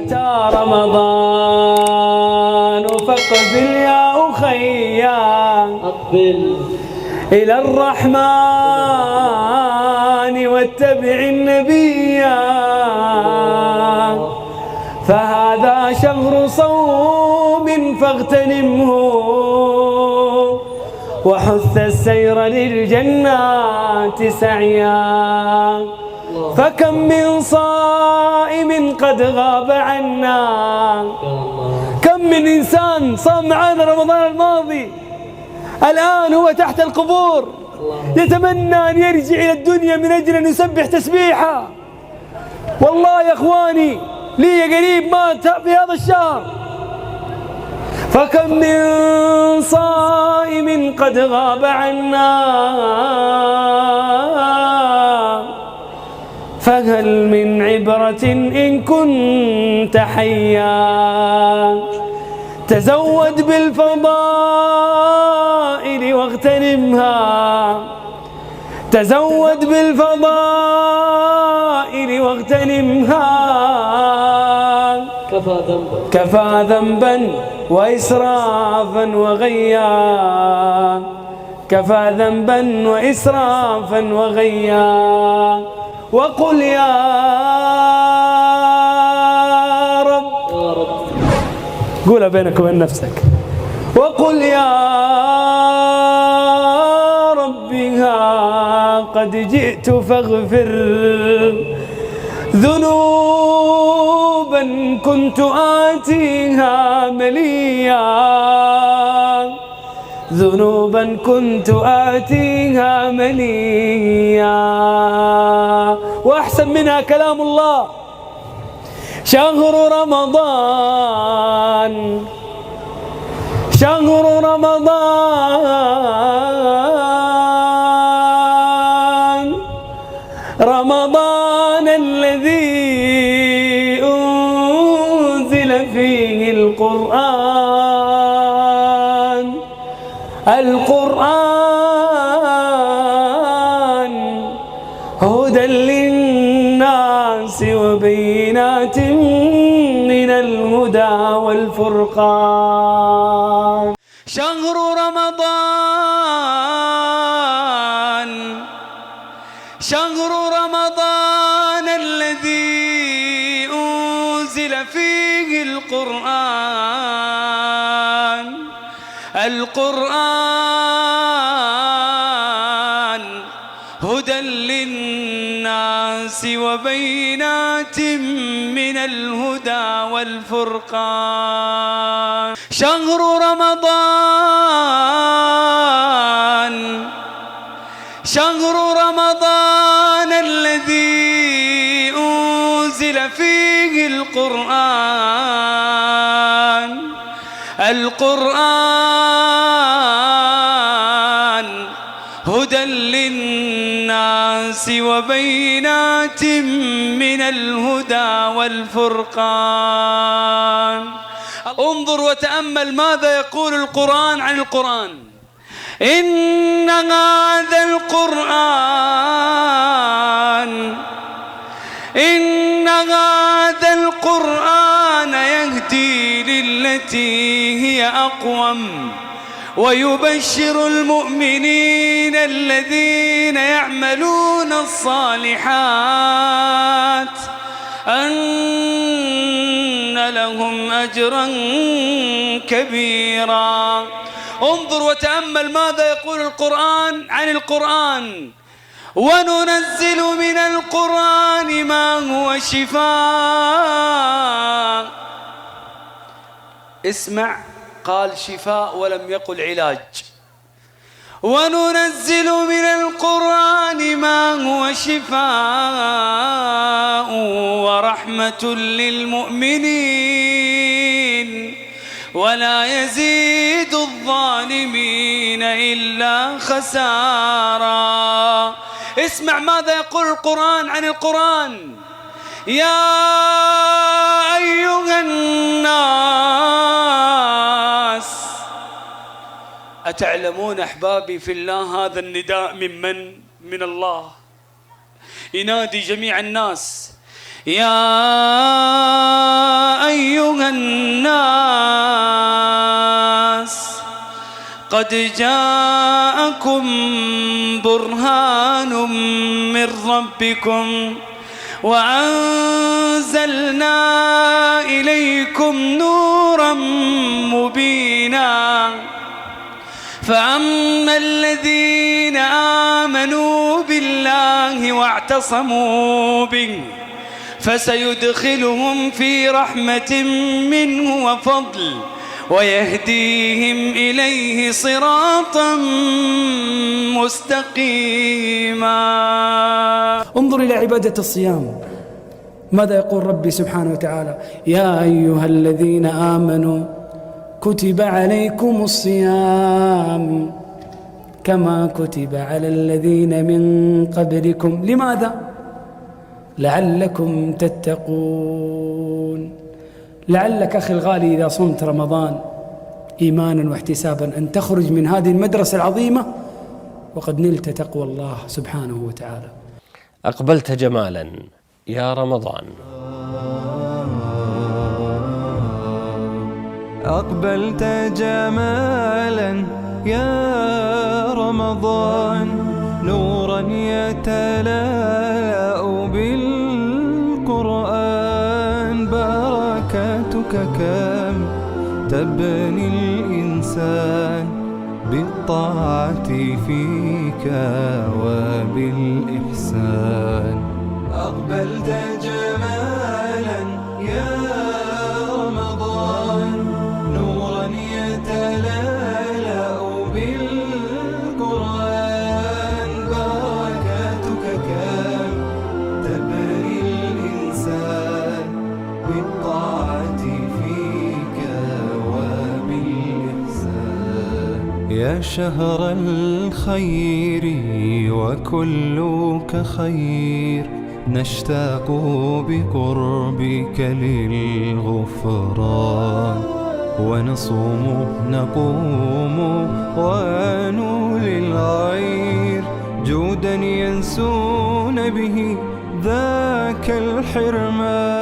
أتى رمضان فاقبل يا أخيا، أقبل إلى الرحمن واتبع النبي، فهذا شهر صوم فاغتنمه وحث السير للجنات سعيا. فكم من صائم قد غاب عنا، كم من إنسان صام معنا رمضان الماضي الآن هو تحت القبور يتمنى أن يرجع إلى الدنيا من أجل أن يسبح تسبيحا. والله يا إخواني لي قريب مات في هذا الشهر. فكم من صائم قد غاب عنا، فهل من عبرة إن كنت حيا، تزود بالفضائل واغتنمها، تزود بالفضائل واغتنمها، كفى ذنبا وإسرافا وغيا، كفى ذنبا وإسرافا وغيا. وقل يا رب، قولها بينك وبين نفسك، وقل يا ربي ها قد جئت فاغفر ذنوبا كنت آتيها مليا، ذنوبا كنت آتيها مليا. وأحسن منها كلام الله: شهر رمضان، شهر رمضان، رمضان الذي أنزل فيه القرآن، القرآن هدى للناس وبينات من الهدى والفرقان. شهر رمضان، شهر رمضان الذي أنزل فيه القرآن، القرآن هدى للناس وبينات من الهدى والفرقان. شهر رمضان، شهر رمضان الذي أنزل فيه القرآن، القرآن هدى للناس وبينات من الهدى والفرقان. انظر وتأمل ماذا يقول القرآن عن القرآن: إن هذا القرآن، إن هذا القرآن يهدي للتي هي أقوم ويبشر المؤمنين الذين يعملون الصالحات أن لهم أجرا كبيرا. انظر وتأمل ماذا يقول القرآن عن القرآن: وننزل من القرآن ما هو شفاء. اسمع، قال شفاء ولم يقل علاج. وننزل من القرآن ما هو شفاء ورحمة للمؤمنين ولا يزيد الظالمين إلا خسارا. اسمع ماذا يقول القرآن عن القرآن: يا أيها الناس. أتعلمون أحبابي في الله هذا النداء من الله ينادي جميع الناس: يا قد جاءكم برهان من ربكم وأنزلنا إليكم نورا مبينا فأما الذين آمنوا بالله واعتصموا به فسيدخلهم في رحمة منه وفضل ويهديهم إليه صراطا مستقيما. انظر إلى عبادة الصيام، ماذا يقول ربي سبحانه وتعالى؟ يا أيها الذين آمنوا كتب عليكم الصيام كما كتب على الذين من قبلكم. لماذا؟ لعلكم تتقون. لعلك أخي الغالي إذا صمت رمضان إيمانا واحتسابا أن تخرج من هذه المدرسة العظيمة وقد نلت تقوى الله سبحانه وتعالى. أقبلت جمالا يا رمضان. أقبلت جمالا يا رمضان، نورا يتلاء بالقرآن، بركاتك كم تبني الإنسان بالطاعة فيك وبالإحسان. أقبلت جمالا يا رمضان، نورا يتلألأ بالقرآن، بركاتك كم تبني الإنسان بالطاعة فيك وبالإحسان. يا شهر الخير وكلك خير، نشتاق بقربك للغفران، ونصوم نقوم ونولي الغير، جودا ينسون به ذاك الحرمان.